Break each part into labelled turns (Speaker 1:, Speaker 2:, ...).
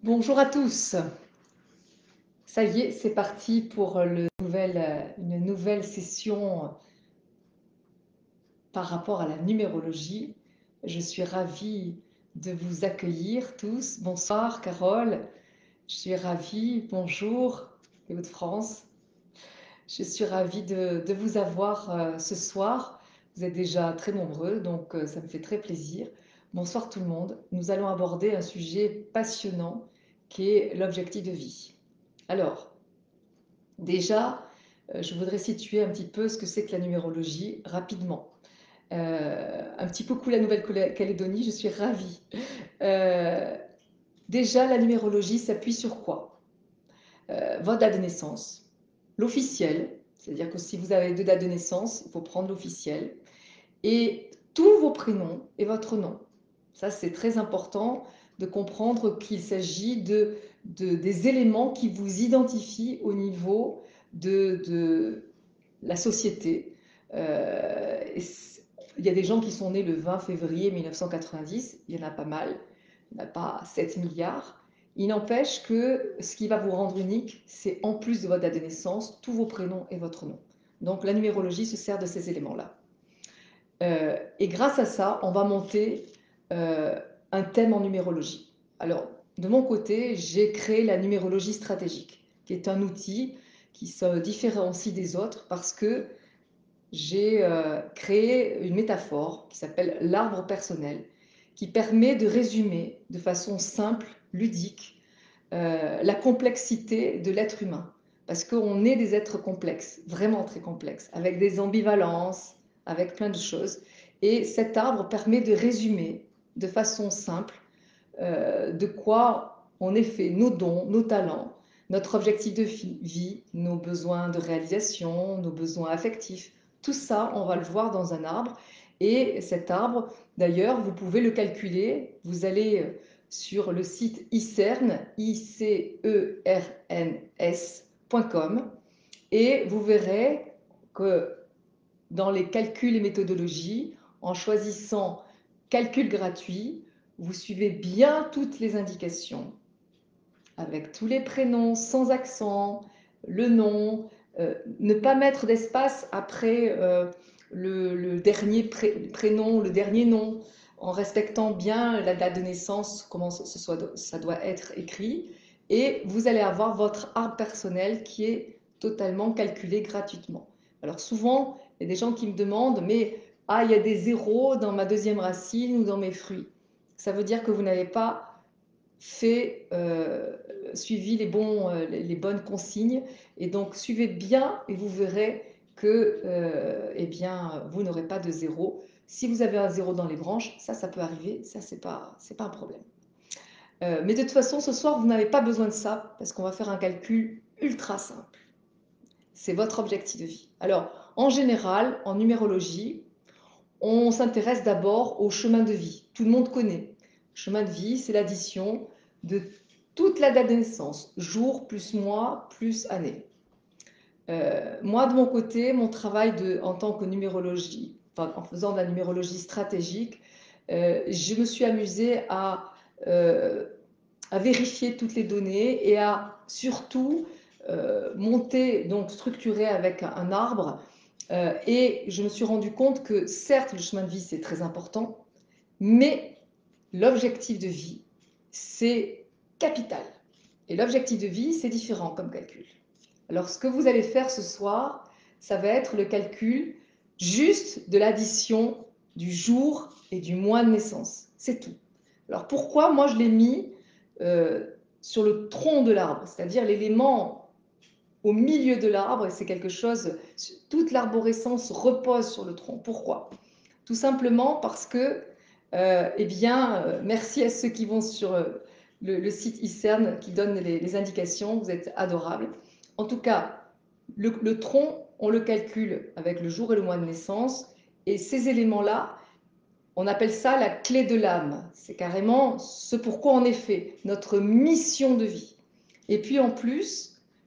Speaker 1: Bonjour à tous. Ça y est, c'est parti pour une nouvelle session par rapport à la numérologie. Je suis ravie de vous accueillir tous. Bonsoir Carole. Je suis ravie. Bonjour les Hauts-de-France. Je suis ravie de vous avoir ce soir. Vous êtes déjà très nombreux, donc ça me fait très plaisir. Bonsoir tout le monde. Nous allons aborder un sujet passionnant qui est l'objectif de vie. Alors, déjà, je voudrais situer un petit peu ce que c'est que la numérologie rapidement. Un petit coucou la Nouvelle-Calédonie, je suis ravie. Euh, Déjà, la numérologie s'appuie sur quoi? Votre date de naissance, l'officiel, c'est-à-dire que si vous avez deux dates de naissance, il faut prendre l'officiel, et tous vos prénoms et votre nom. Ça, c'est très important de comprendre qu'il s'agit des éléments qui vous identifient au niveau de la société. Il y a des gens qui sont nés le 20 février 1990, il y en a pas mal, il n'y en a pas 7 milliards. Il n'empêche que ce qui va vous rendre unique, c'est en plus de votre date de naissance, tous vos prénoms et votre nom. Donc la numérologie se sert de ces éléments-là. Et grâce à ça, on va monter un thème en numérologie. Alors, de mon côté, j'ai créé la numérologie stratégique, qui est un outil qui se différencie des autres parce que j'ai créé une métaphore qui s'appelle l'arbre personnel, qui permet de résumer de façon simple, ludique, la complexité de l'être humain. Parce qu'on est des êtres complexes, vraiment très complexes, avec des ambivalences, avec plein de choses. Et cet arbre permet de résumer de façon simple de quoi on est fait, nos dons, nos talents, notre objectif de vie, nos besoins de réalisation, nos besoins affectifs. Tout ça, on va le voir dans un arbre. Et cet arbre, d'ailleurs, vous pouvez le calculer. Vous allez sur le site ICERN, ICERNS.com, et vous verrez que dans les calculs et méthodologies, en choisissant calcul gratuit, vous suivez bien toutes les indications, avec tous les prénoms, sans accent, le nom, ne pas mettre d'espace après le dernier prénom, le dernier nom, en respectant bien la date de naissance, comment ça doit être écrit. Et vous allez avoir votre arbre personnel qui est totalement calculé gratuitement. Alors souvent, il y a des gens qui me demandent, mais il y a des zéros dans ma deuxième racine ou dans mes fruits. Ça veut dire que vous n'avez pas suivi les bonnes consignes. Et donc, suivez bien et vous verrez que eh bien, vous n'aurez pas de zéro. Si vous avez un zéro dans les branches, ça peut arriver, ça, c'est pas un problème. Mais de toute façon, ce soir, vous n'avez pas besoin de ça parce qu'on va faire un calcul ultra simple. C'est votre objectif de vie. Alors, en général, en numérologie, on s'intéresse d'abord au chemin de vie. Tout le monde connaît. Chemin de vie, c'est l'addition de toute la date de naissance, jour plus mois plus année. Moi, de mon côté, mon travail en tant que numérologie, enfin, en faisant de la numérologie stratégique, je me suis amusée à vérifier toutes les données et à surtout monter, donc structurer avec un arbre. Et je me suis rendu compte que certes, le chemin de vie, c'est très important, mais l'objectif de vie, c'est capital. Et l'objectif de vie, c'est différent comme calcul. Alors, ce que vous allez faire ce soir, ça va être le calcul juste de l'addition du jour et du mois de naissance. C'est tout. Alors, pourquoi moi je l'ai mis sur le tronc de l'arbre, c'est-à-dire l'élément au milieu de l'arbre, et c'est quelque chose, toute l'arborescence repose sur le tronc. Pourquoi? Tout simplement parce que, eh bien, merci à ceux qui vont sur le site ICERN qui donne les indications, vous êtes adorables. En tout cas, le tronc, on le calcule avec le jour et le mois de naissance, et ces éléments-là, on appelle ça la clé de l'âme. C'est carrément ce pourquoi on est fait, notre mission de vie. Et puis en plus,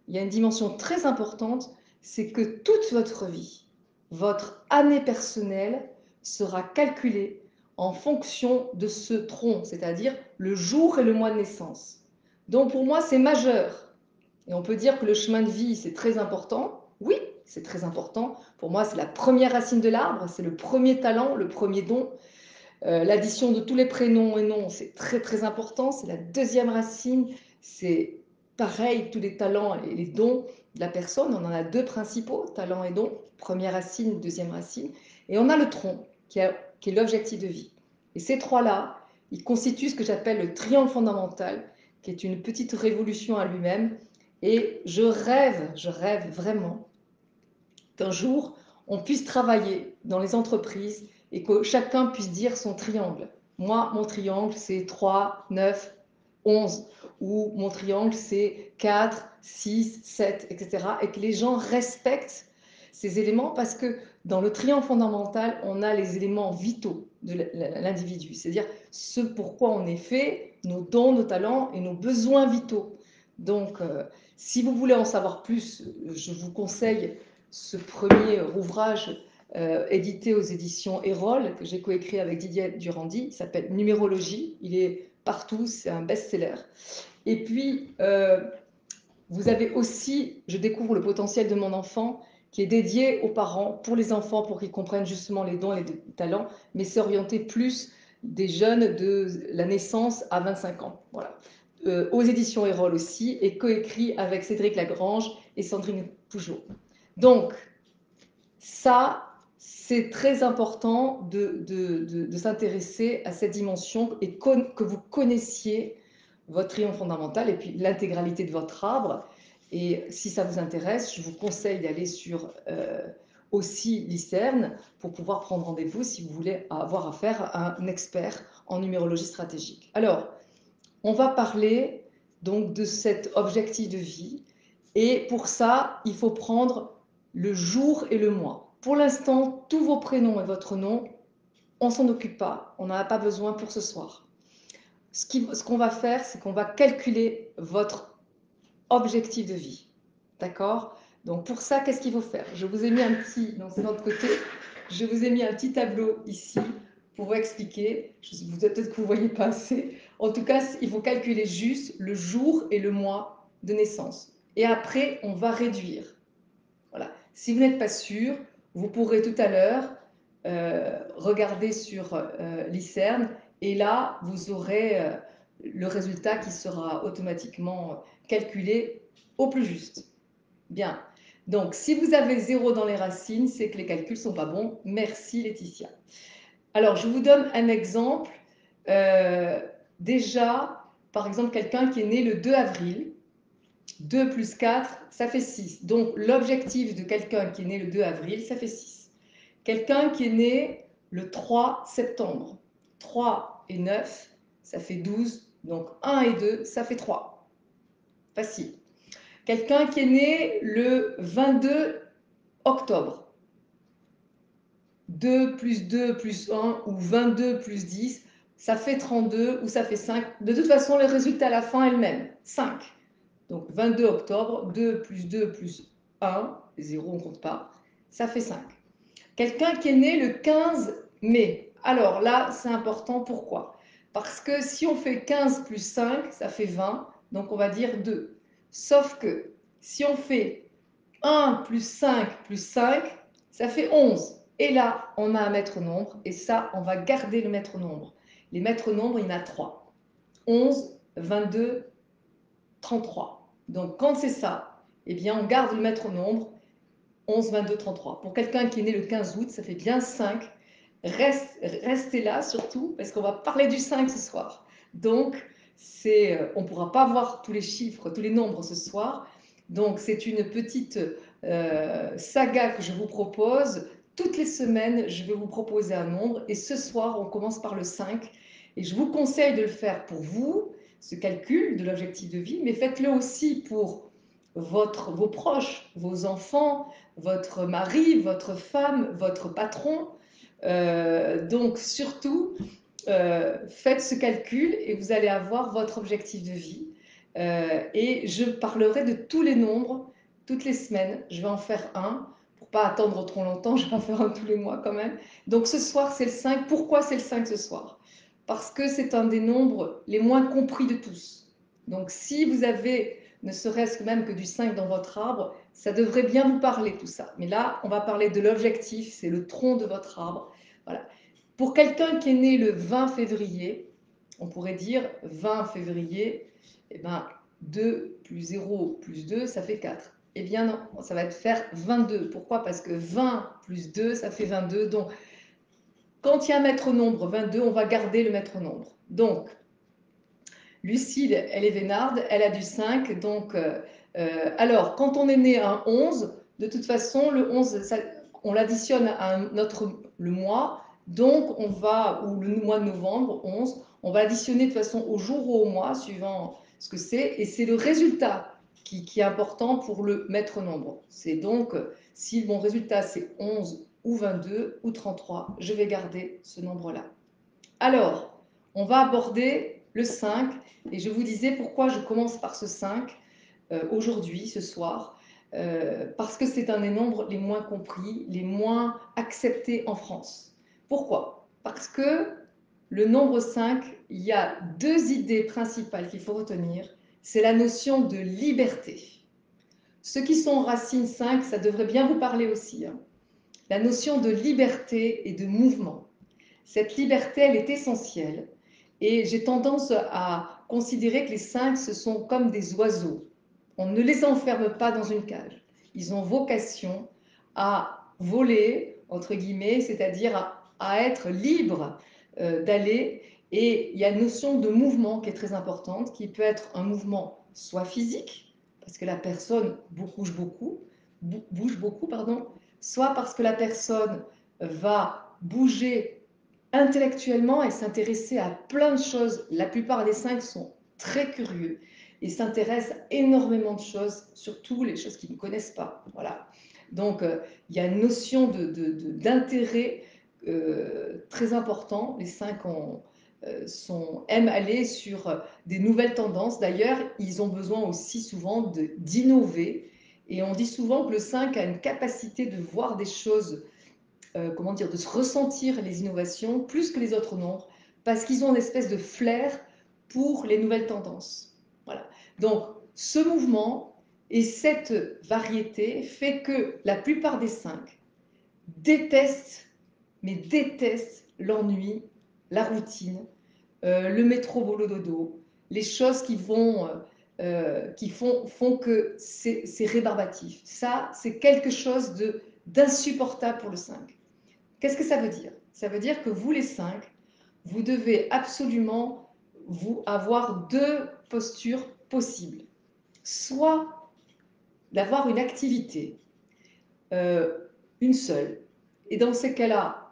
Speaker 1: il y a une dimension très importante, c'est que toute votre vie, votre année personnelle sera calculée en fonction de ce tronc, c'est-à-dire le jour et le mois de naissance. Donc pour moi, c'est majeur. Et on peut dire que le chemin de vie, c'est très important. Oui, c'est très important. Pour moi, c'est la première racine de l'arbre, c'est le premier talent, le premier don. L'addition de tous les prénoms et noms, c'est très très important. C'est la deuxième racine. C'est pareil, tous les talents et les dons de la personne. On en a deux principaux, talent et don. Première racine, deuxième racine. Et on a le tronc, qui est l'objectif de vie. Et ces trois-là, ils constituent ce que j'appelle le triangle fondamental, qui est une petite révolution à lui-même. Et je rêve vraiment qu'un jour, on puisse travailler dans les entreprises et que chacun puisse dire son triangle. Moi, mon triangle, c'est 3, 9, 11. Ou mon triangle, c'est 4, 6, 7, etc. Et que les gens respectent ces éléments parce que dans le triangle fondamental, on a les éléments vitaux de l'individu. C'est-à-dire ce pourquoi on est fait, nos dons, nos talents et nos besoins vitaux. Donc, si vous voulez en savoir plus, je vous conseille ce premier ouvrage édité aux éditions Erol, que j'ai coécrit avec Didier Durandi. Il s'appelle Numérologie. Il est partout, c'est un best-seller. Et puis, vous avez aussi Je découvre le potentiel de mon enfant, qui est dédié aux parents, pour les enfants, pour qu'ils comprennent justement les dons et les talents, mais c'est orienté plus des jeunes de la naissance à 25 ans. Voilà. Aux éditions Erol aussi, et coécrit avec Cédric Lagrange et Sandrine Pougeot. Donc, ça, c'est très important de s'intéresser à cette dimension et que vous connaissiez votre triangle fondamental et puis l'intégralité de votre arbre. Et si ça vous intéresse, je vous conseille d'aller sur aussi l'ICERN pour pouvoir prendre rendez-vous si vous voulez avoir affaire à un expert en numérologie stratégique. Alors, on va parler donc de cet objectif de vie. Et pour ça, il faut prendre le jour et le mois. Pour l'instant, tous vos prénoms et votre nom, on s'en occupe pas. On n'en a pas besoin pour ce soir. Ce qu'on va faire, c'est qu'on va calculer votre objectif de vie. D'accord? Donc pour ça, qu'est-ce qu'il faut faire? Je vous ai mis un petit, non, c'est de l'autre côté, je vous ai mis un petit tableau ici pour vous expliquer. Peut-être que vous ne voyez pas assez. En tout cas, il faut calculer juste le jour et le mois de naissance. Et après, on va réduire. Voilà. Si vous n'êtes pas sûr, vous pourrez tout à l'heure regarder sur l'ICERN et là, vous aurez le résultat qui sera automatiquement calculé au plus juste. Bien. Donc, si vous avez 0 dans les racines, c'est que les calculs ne sont pas bons. Merci Laetitia. Alors, je vous donne un exemple. Déjà, par exemple, quelqu'un qui est né le 2 avril, 2 plus 4, ça fait 6. Donc, l'objectif de quelqu'un qui est né le 2 avril, ça fait 6. Quelqu'un qui est né le 3 septembre, 3 et 9, ça fait 12. Donc, 1 et 2, ça fait 3. Facile. Quelqu'un qui est né le 22 octobre, 2 plus 2 plus 1 ou 22 plus 10, ça fait 32 ou ça fait 5. De toute façon, le résultat à la fin est le même, 5. Donc 22 octobre, 2 plus 2 plus 1, 0 on ne compte pas, ça fait 5. Quelqu'un qui est né le 15 mai. Alors là, c'est important, pourquoi? Parce que si on fait 15 plus 5, ça fait 20, donc on va dire 2. Sauf que si on fait 1 plus 5 plus 5, ça fait 11. Et là, on a un maître nombre, et ça, on va garder le maître nombre. Les maîtres nombres, il y en a 3. 11, 22, 33. Donc quand c'est ça, eh bien on garde le maître nombre, 11, 22, 33. Pour quelqu'un qui est né le 15 août, ça fait bien 5. Restez là surtout, parce qu'on va parler du 5 ce soir. Donc, on ne pourra pas voir tous les chiffres, tous les nombres ce soir. Donc, c'est une petite saga que je vous propose. Toutes les semaines, je vais vous proposer un nombre. Et ce soir, on commence par le 5. Et je vous conseille de le faire pour vous, ce calcul de l'objectif de vie, mais faites-le aussi pour vos proches, vos enfants, votre mari, votre femme, votre patron. Donc surtout, faites ce calcul et vous allez avoir votre objectif de vie. Et je parlerai de tous les nombres toutes les semaines. Je vais en faire un pour pas attendre trop longtemps. Je vais en faire un tous les mois quand même. Donc ce soir, c'est le 5. Pourquoi c'est le 5 ce soir? Parce que c'est un des nombres les moins compris de tous. Donc, si vous avez ne serait-ce que même que du 5 dans votre arbre, ça devrait bien vous parler tout ça. Mais là, on va parler de l'objectif, c'est le tronc de votre arbre. Voilà. Pour quelqu'un qui est né le 20 février, on pourrait dire 20 février, eh ben, 2 plus 0 plus 2, ça fait 4. Eh bien non, ça va faire 22. Pourquoi? Parce que 20 plus 2, ça fait 22. Donc, quand il y a un maître nombre 22, on va garder le maître nombre. Donc, Lucille, elle est vénarde, elle a du 5. Donc, alors, quand on est né un 11, de toute façon, le 11, ça, on l'additionne à le mois. Donc, on va, ou le mois de novembre, 11, on va l'additionner de toute façon au jour ou au mois, suivant ce que c'est. Et c'est le résultat qui est important pour le maître nombre. C'est donc, si mon résultat c'est 11 ou 22 ou 33, je vais garder ce nombre-là. Alors, on va aborder le 5, et je vous disais pourquoi je commence par ce 5 aujourd'hui, ce soir, parce que c'est un des nombres les moins compris, les moins acceptés en France. Pourquoi? Parce que le nombre 5, il y a deux idées principales qu'il faut retenir. C'est la notion de liberté. Ceux qui sont en racine 5, ça devrait bien vous parler aussi. Hein. La notion de liberté et de mouvement. Cette liberté, elle est essentielle. Et j'ai tendance à considérer que les 5, ce sont comme des oiseaux. On ne les enferme pas dans une cage. Ils ont vocation à voler, entre guillemets, c'est-à-dire à être libres d'aller. Et il y a une notion de mouvement qui est très importante, qui peut être un mouvement soit physique, parce que la personne bouge beaucoup, pardon, soit parce que la personne va bouger intellectuellement et s'intéresser à plein de choses. La plupart des 5 sont très curieux et s'intéressent à énormément de choses, surtout les choses qu'ils ne connaissent pas. Voilà. Donc, il y a une notion d'intérêt très important. Les 5 aiment aller sur des nouvelles tendances. D'ailleurs, ils ont besoin aussi souvent d'innover. Et on dit souvent que le 5 a une capacité de voir des choses comment dire, de se ressentir les innovations plus que les autres nombres, parce qu'ils ont une espèce de flair pour les nouvelles tendances. Voilà. Donc, ce mouvement et cette variété fait que la plupart des 5 détestent, mais détestent l'ennui, la routine, le métro boulot dodo, les choses qui font que c'est rébarbatif. Ça, c'est quelque chose d'insupportable pour le 5. Qu'est-ce que ça veut dire? Ça veut dire que vous, les 5, vous devez absolument avoir deux postures possibles. Soit d'avoir une activité, une seule. Et dans ces cas-là,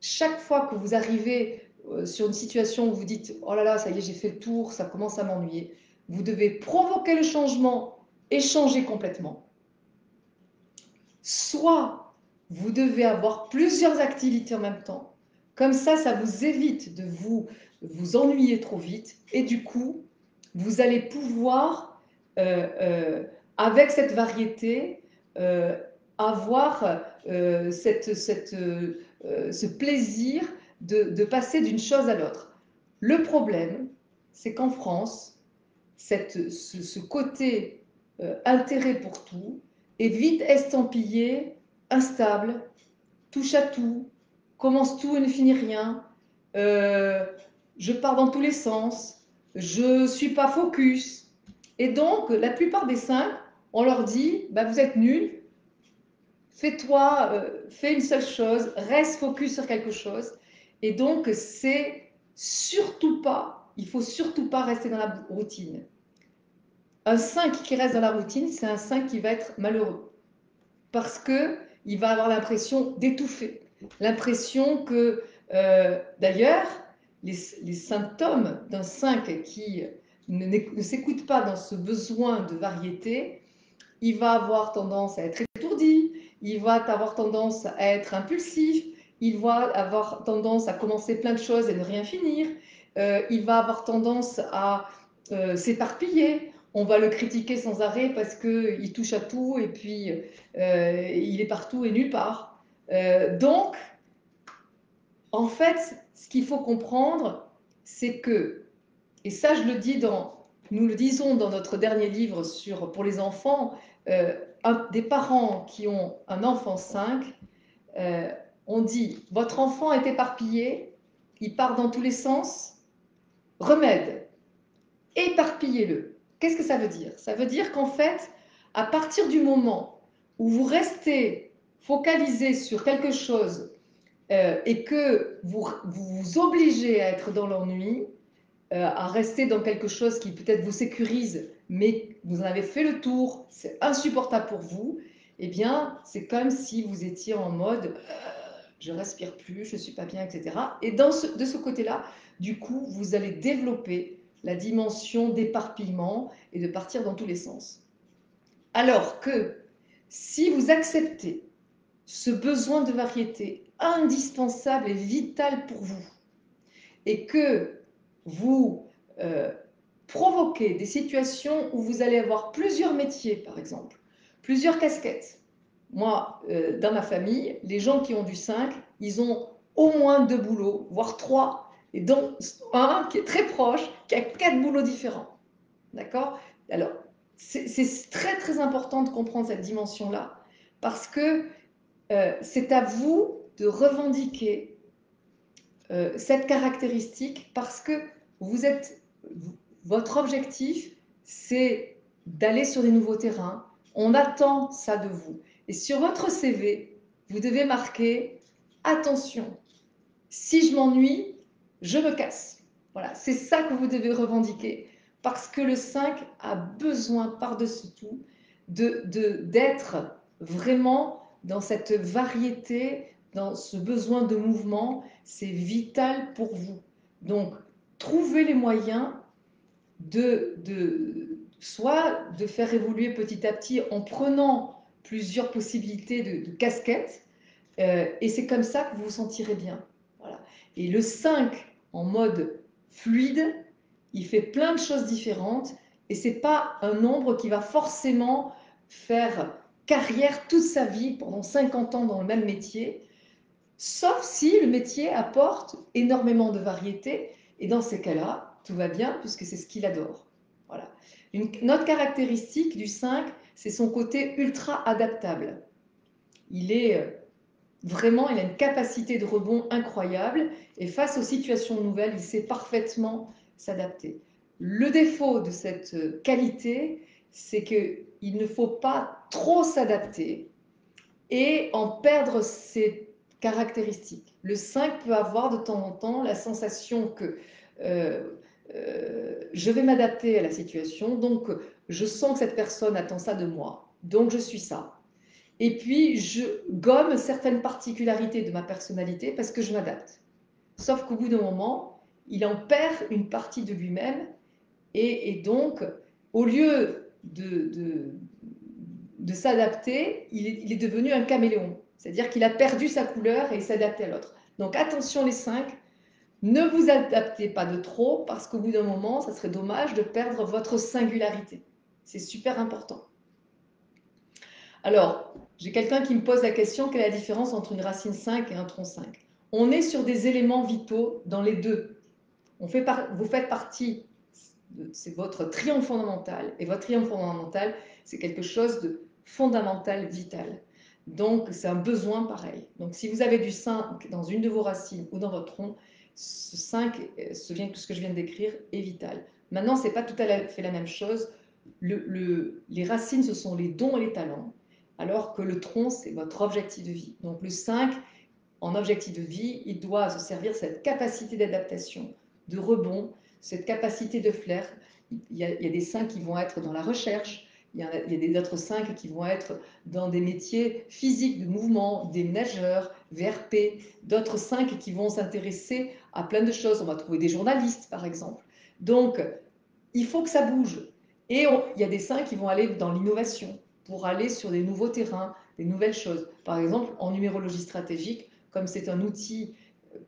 Speaker 1: chaque fois que vous arrivez sur une situation où vous dites « Oh là là, ça y est, j'ai fait le tour, ça commence à m'ennuyer », vous devez provoquer le changement et changer complètement. Soit vous devez avoir plusieurs activités en même temps. Comme ça vous évite de vous ennuyer trop vite. Et du coup, vous allez pouvoir, avec cette variété, avoir ce plaisir de passer d'une chose à l'autre. Le problème, c'est qu'en France, ce côté intérêt pour tout est vite estampillé, instable, touche à tout, commence tout et ne finit rien, je pars dans tous les sens, je ne suis pas focus. Et donc, la plupart des 5, on leur dit, bah, vous êtes nuls, fais une seule chose, reste focus sur quelque chose. Et donc, il faut surtout pas rester dans la routine. Un 5 qui reste dans la routine, c'est un 5 qui va être malheureux. Parce qu'il va avoir l'impression d'étouffer. L'impression que, d'ailleurs, les symptômes d'un 5 qui ne s'écoute pas dans ce besoin de variété, il va avoir tendance à être étourdi, il va avoir tendance à être impulsif, il va avoir tendance à commencer plein de choses et ne rien finir, il va avoir tendance à s'éparpiller, on va le critiquer sans arrêt parce qu'il touche à tout et puis il est partout et nulle part. Donc, en fait, ce qu'il faut comprendre, c'est que, et ça je le dis dans nous le disons dans notre dernier livre pour les enfants, des parents qui ont un enfant 5, on dit, votre enfant est éparpillé, il part dans tous les sens, remède, éparpillez-le. Qu'est-ce que ça veut dire? Ça veut dire qu'en fait, à partir du moment où vous restez focalisé sur quelque chose et que vous vous obligez à être dans l'ennui, à rester dans quelque chose qui peut-être vous sécurise, mais vous en avez fait le tour, c'est insupportable pour vous, eh bien, c'est comme si vous étiez en mode je respire plus, je suis pas bien, etc. Et de ce côté-là, du coup, vous allez développer la dimension d'éparpillement et de partir dans tous les sens. Alors que si vous acceptez ce besoin de variété indispensable et vital pour vous, et que vous provoquez des situations où vous allez avoir plusieurs métiers, par exemple, plusieurs casquettes. Moi, dans ma famille, les gens qui ont du 5, ils ont au moins 2 boulots, voire 3, et dont un qui est très proche, qui a 4 boulots différents. D'accord? Alors, c'est très très important de comprendre cette dimension-là, parce que c'est à vous de revendiquer cette caractéristique, parce que votre objectif, c'est d'aller sur des nouveaux terrains. On attend ça de vous. Et sur votre CV, vous devez marquer attention, si je m'ennuie, je me casse. Voilà, c'est ça que vous devez revendiquer, parce que le 5 a besoin par-dessus tout d'être vraiment dans cette variété, dans ce besoin de mouvement. C'est vital pour vous. Donc, trouvez les moyens soit de faire évoluer petit à petit en prenant plusieurs possibilités de casquettes, et c'est comme ça que vous vous sentirez bien. Voilà. Et le 5 en mode fluide, il fait plein de choses différentes, et c'est pas un nombre qui va forcément faire carrière toute sa vie pendant 50 ans dans le même métier, sauf si le métier apporte énormément de variété, et dans ces cas-là, tout va bien puisque c'est ce qu'il adore. Voilà. Une autre caractéristique du 5, c'est son côté ultra adaptable. Il est vraiment, il a une capacité de rebond incroyable, et face aux situations nouvelles, il sait parfaitement s'adapter. Le défaut de cette qualité, c'est qu'il ne faut pas trop s'adapter et en perdre ses caractéristiques. Le 5 peut avoir de temps en temps la sensation que je vais m'adapter à la situation, donc je sens que cette personne attend ça de moi, donc je suis ça. Et puis, je gomme certaines particularités de ma personnalité parce que je m'adapte. Sauf qu'au bout d'un moment, il en perd une partie de lui-même, et donc, au lieu de s'adapter, il est devenu un caméléon. C'est-à-dire qu'il a perdu sa couleur et il s'adapte à l'autre. Donc attention les 5, ne vous adaptez pas de trop, parce qu'au bout d'un moment, ça serait dommage de perdre votre singularité. C'est super important. Alors, j'ai quelqu'un qui me pose la question, quelle est la différence entre une racine 5 et un tronc 5? On est sur des éléments vitaux dans les deux. Vous faites partie, c'est votre triangle fondamental, et votre triangle fondamental, c'est quelque chose de fondamental, vital. Donc, c'est un besoin pareil. Donc, si vous avez du 5 dans une de vos racines ou dans votre tronc, ce 5, ce que je viens de décrire, est vital. Maintenant, ce n'est pas tout à fait la même chose. Les racines, ce sont les dons et les talents, alors que le tronc, c'est votre objectif de vie. Donc, le 5, en objectif de vie, il doit se servir de cette capacité d'adaptation, de rebond, cette capacité de flair. Il y a des 5 qui vont être dans la recherche, il y a des autres 5 qui vont être dans des métiers physiques, de mouvement, des nageurs, VRP, d'autres 5 qui vont s'intéresser à plein de choses. On va trouver des journalistes, par exemple. Donc, il faut que ça bouge. Et il y a des 5 qui vont aller dans l'innovation, pour aller sur des nouveaux terrains, des nouvelles choses. Par exemple, en numérologie stratégique, comme c'est un outil,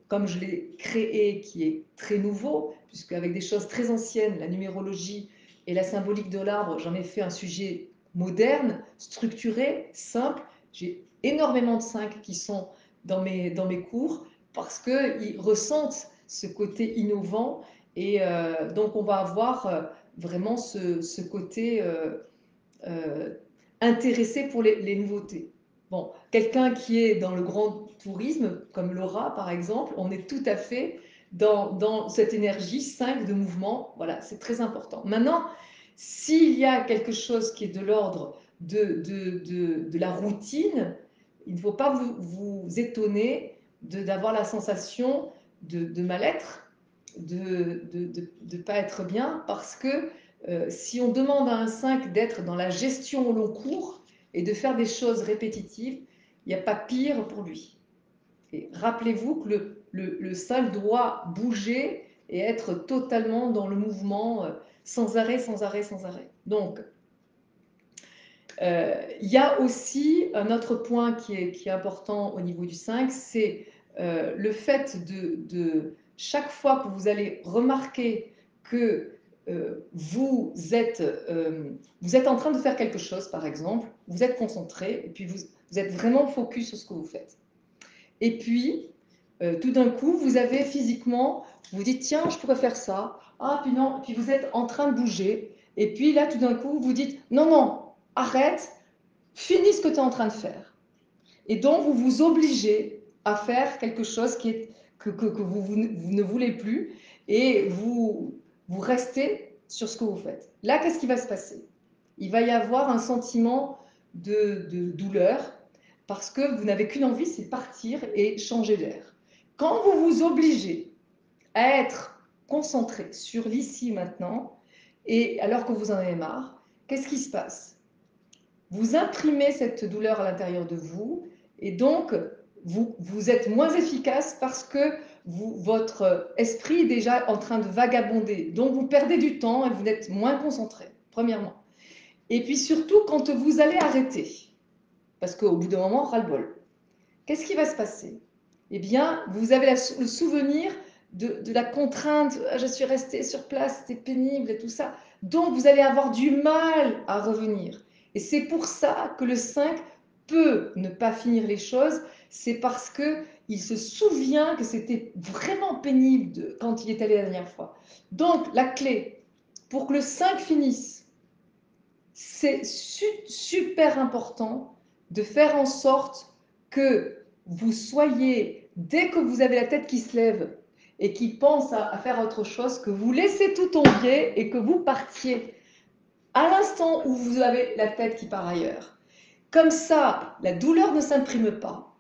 Speaker 1: comme je l'ai créé, qui est très nouveau, puisque avec des choses très anciennes, la numérologie et la symbolique de l'arbre, j'en ai fait un sujet moderne, structuré, simple. J'ai énormément de 5 qui sont dans mes cours, parce qu'ils ressentent ce côté innovant, et donc on va avoir vraiment ce côté intéressé pour les nouveautés. Bon, quelqu'un qui est dans le grand tourisme, comme Laura par exemple, on est tout à fait dans cette énergie 5 de mouvement. Voilà, c'est très important. Maintenant, s'il y a quelque chose qui est de l'ordre de la routine, il ne faut pas vous étonner d'avoir la sensation de mal-être, de ne pas être bien, parce que si on demande à un 5 d'être dans la gestion au long cours et de faire des choses répétitives, il n'y a pas pire pour lui. Et rappelez-vous que le 5 doit bouger et être totalement dans le mouvement, sans arrêt, sans arrêt, sans arrêt. Donc, il y a aussi un autre point qui est important au niveau du 5, c'est le fait de chaque fois que vous allez remarquer que vous êtes en train de faire quelque chose, par exemple, vous êtes concentré, et puis vous êtes vraiment focus sur ce que vous faites. Et puis, tout d'un coup, vous avez physiquement, vous dites, tiens, je pourrais faire ça. Ah, puis non, puis vous êtes en train de bouger. Et puis là, tout d'un coup, vous dites, non, non, arrête, finis ce que tu es en train de faire. Et donc, vous vous obligez à faire quelque chose que vous ne voulez plus, et vous restez sur ce que vous faites. Là, qu'est-ce qui va se passer? Il va y avoir un sentiment de douleur, parce que vous n'avez qu'une envie, c'est partir et changer d'air. Quand vous vous obligez à être concentré sur l'ici maintenant, et alors que vous en avez marre, qu'est-ce qui se passe? Vous imprimez cette douleur à l'intérieur de vous, et donc vous êtes moins efficace parce que votre esprit est déjà en train de vagabonder. Donc vous perdez du temps et vous êtes moins concentré, premièrement. Et puis surtout, quand vous allez arrêter, parce qu'au bout d'un moment, ras-le-bol, qu'est-ce qui va se passer? Eh bien, vous avez le souvenir de la contrainte. Je suis restée sur place, c'était pénible et tout ça. Donc, vous allez avoir du mal à revenir. Et c'est pour ça que le 5 peut ne pas finir les choses. C'est parce qu'il se souvient que c'était vraiment pénible quand il est allé la dernière fois. Donc, la clé pour que le 5 finisse, c'est super important de faire en sorte que vous soyez, dès que vous avez la tête qui se lève et qui pense à faire autre chose, que vous laissez tout tomber et que vous partiez à l'instant où vous avez la tête qui part ailleurs. Comme ça, la douleur ne s'imprime pas.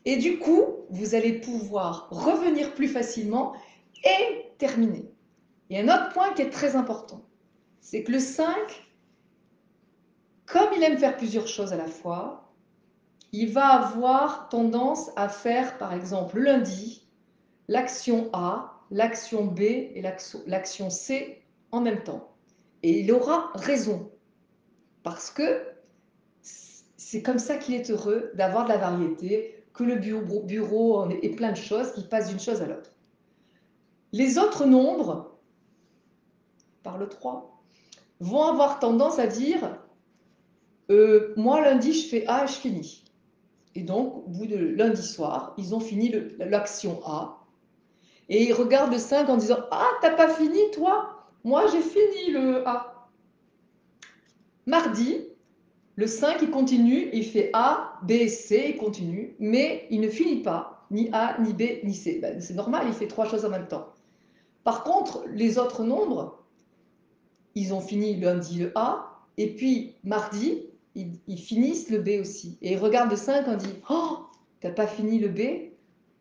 Speaker 1: Et du coup, vous allez pouvoir revenir plus facilement et terminer. Et un autre point qui est très important, c'est que le 5, comme il aime faire plusieurs choses à la fois, il va avoir tendance à faire, par exemple, le lundi, l'action A, l'action B et l'action C en même temps. Et il aura raison, parce que c'est comme ça qu'il est heureux d'avoir de la variété, que le bureau ait plein de choses qui passent d'une chose à l'autre. Les autres nombres, par le 3, vont avoir tendance à dire moi lundi je fais A et je finis. Et donc, au bout de lundi soir, ils ont fini l'action A. Et ils regardent le 5 en disant ah, t'as pas fini toi? Moi j'ai fini le A. Mardi, le 5 il continue, il fait A, B, C, il continue, mais il ne finit pas ni A, ni B, ni C. Ben, c'est normal, il fait 3 choses en même temps. Par contre, les autres nombres, ils ont fini lundi le A, et puis mardi, ils finissent le B aussi. Et ils regardent le 5 en disant oh, t'as pas fini le B?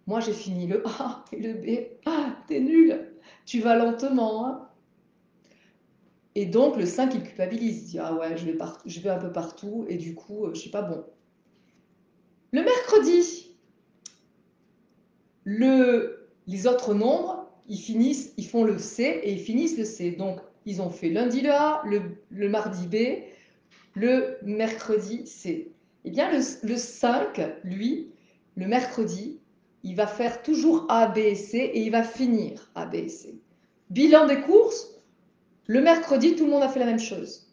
Speaker 1: Moi j'ai fini le A et le B. Ah, t'es nul, tu vas lentement. Hein. Et donc le 5 il culpabilise, il dit ah ouais, je vais un peu partout et du coup je suis pas bon. Le mercredi, les autres nombres, ils font le C et ils finissent le C. Donc ils ont fait lundi le A, le mardi B, le mercredi C. Eh bien le 5, lui, le mercredi, il va faire toujours A, B et C et il va finir A, B et C. Bilan des courses, le mercredi, tout le monde a fait la même chose.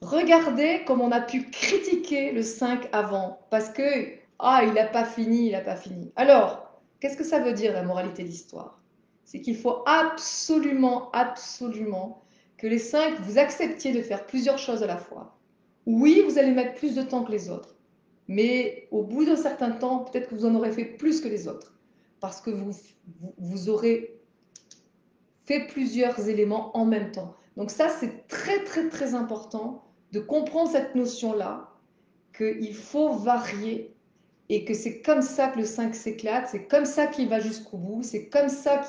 Speaker 1: Regardez comme on a pu critiquer le 5 avant, parce que, ah, il n'a pas fini, il n'a pas fini. Alors, qu'est-ce que ça veut dire la moralité de l'histoire? C'est qu'il faut absolument, absolument que les 5, vous acceptiez de faire plusieurs choses à la fois. Oui, vous allez mettre plus de temps que les autres, mais au bout d'un certain temps, peut-être que vous en aurez fait plus que les autres, parce que vous aurez fait plusieurs éléments en même temps. Donc ça, c'est très, très, très important de comprendre cette notion-là, qu'il faut varier et que c'est comme ça que le 5 s'éclate, c'est comme ça qu'il va jusqu'au bout, c'est comme ça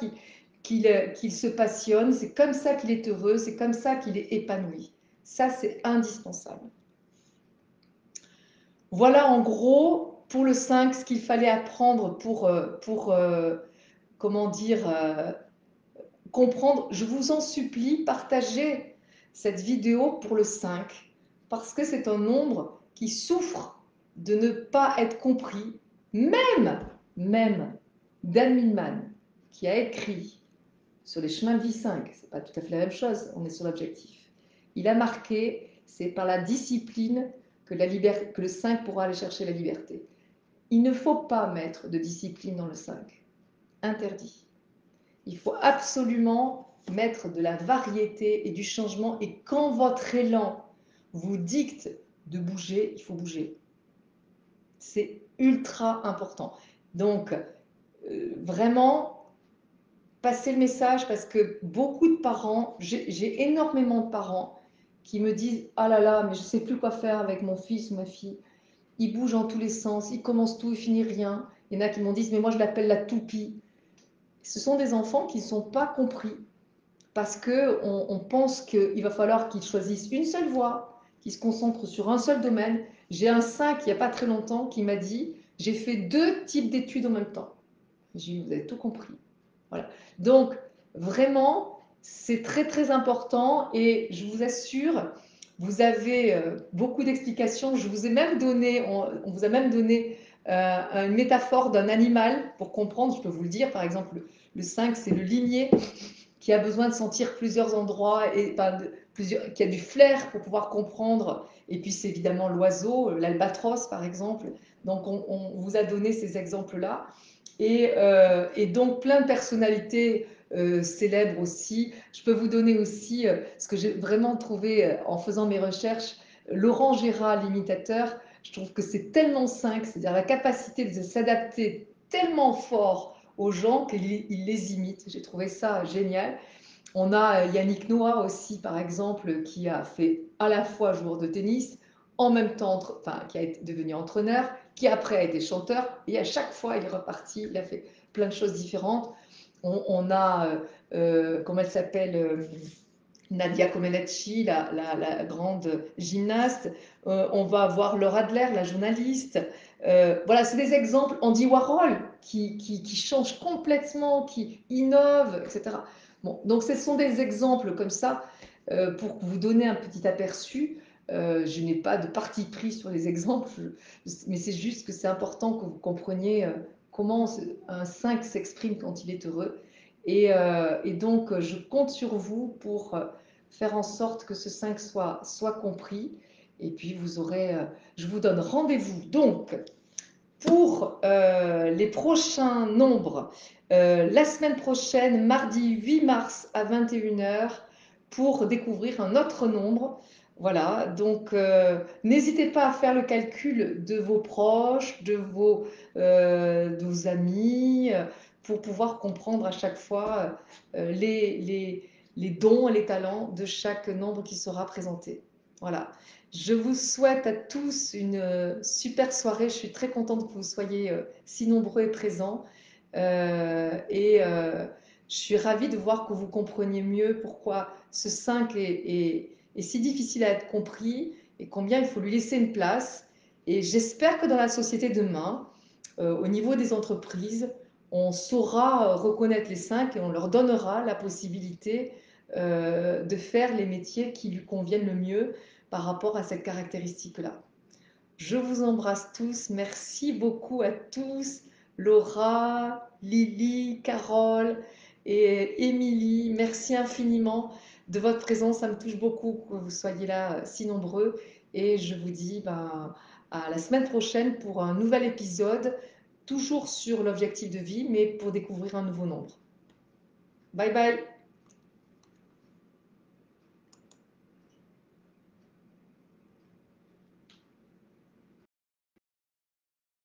Speaker 1: qu'il se passionne, c'est comme ça qu'il est heureux, c'est comme ça qu'il est épanoui. Ça, c'est indispensable. Voilà en gros pour le 5 ce qu'il fallait apprendre pour comment dire, comprendre. Je vous en supplie, partagez cette vidéo pour le 5 parce que c'est un nombre qui souffre de ne pas être compris, même Dan Millman qui a écrit sur les chemins de vie 5, c'est pas tout à fait la même chose, on est sur l'objectif. Il a marqué, c'est par la discipline que le 5 pourra aller chercher la liberté. Il ne faut pas mettre de discipline dans le 5. Interdit. Il faut absolument mettre de la variété et du changement. Et quand votre élan vous dicte de bouger, il faut bouger. C'est ultra important. Donc, vraiment, passez le message parce que beaucoup de parents, j'ai énormément de parents qui me disent « Ah là là, mais je ne sais plus quoi faire avec mon fils ou ma fille. Il bouge en tous les sens, il commence tout, il finit rien. » Il y en a qui m'ont dit « Mais moi, je l'appelle la toupie. » Ce sont des enfants qui ne sont pas compris parce qu'on pense qu'il va falloir qu'ils choisissent une seule voie, qu'ils se concentrent sur un seul domaine. J'ai un 5 il n'y a pas très longtemps qui m'a dit « J'ai fait 2 types d'études en même temps. » J'ai dit « Vous avez tout compris. » Voilà. Donc, vraiment, c'est très très important et je vous assure, vous avez beaucoup d'explications. Je vous ai même donné, on vous a même donné une métaphore d'un animal pour comprendre. Je peux vous le dire, par exemple, le 5, c'est le limier qui a besoin de sentir plusieurs endroits et qui a du flair pour pouvoir comprendre. Et puis, c'est évidemment l'oiseau, l'albatros, par exemple. Donc, on vous a donné ces exemples-là. Et donc, plein de personnalités célèbres aussi. Je peux vous donner aussi ce que j'ai vraiment trouvé en faisant mes recherches. Laurent Gérard, l'imitateur, je trouve que c'est tellement 5, c'est-à-dire la capacité de s'adapter tellement fort aux gens qu'il les imite. J'ai trouvé ça génial. On a Yannick Noah aussi, par exemple, qui a fait à la fois joueur de tennis, en même temps, qui a été devenu entraîneur, qui après a été chanteur, et à chaque fois, il est reparti, il a fait plein de choses différentes. On a, comment elle s'appelle, Nadia Comaneci, la grande gymnaste. On va avoir Laura Adler, la journaliste. Voilà, c'est des exemples. Andy Warhol, qui change complètement, qui innove, etc. Bon, donc ce sont des exemples comme ça pour vous donner un petit aperçu. Je n'ai pas de parti pris sur les exemples, mais c'est juste que c'est important que vous compreniez comment un 5 s'exprime quand il est heureux. Et donc, je compte sur vous pour faire en sorte que ce 5 soit compris. Et puis, je vous donne rendez-vous donc pour les prochains nombres la semaine prochaine, mardi 8 mars à 21h, pour découvrir un autre nombre. Voilà, donc n'hésitez pas à faire le calcul de vos proches, de vos amis, pour pouvoir comprendre à chaque fois les dons et les talents de chaque nombre qui sera présenté. Voilà. Je vous souhaite à tous une super soirée. Je suis très contente que vous soyez si nombreux et présents. Je suis ravie de voir que vous compreniez mieux pourquoi ce 5 est si difficile à être compris et combien il faut lui laisser une place. Et j'espère que dans la société demain, au niveau des entreprises, on saura reconnaître les 5 et on leur donnera la possibilité de faire les métiers qui lui conviennent le mieux par rapport à cette caractéristique-là. Je vous embrasse tous. Merci beaucoup à tous. Laura, Lily, Carole et Émilie, merci infiniment de votre présence. Ça me touche beaucoup que vous soyez là si nombreux. Et je vous dis à la semaine prochaine pour un nouvel épisode, toujours sur l'objectif de vie, mais pour découvrir un nouveau nombre. Bye bye!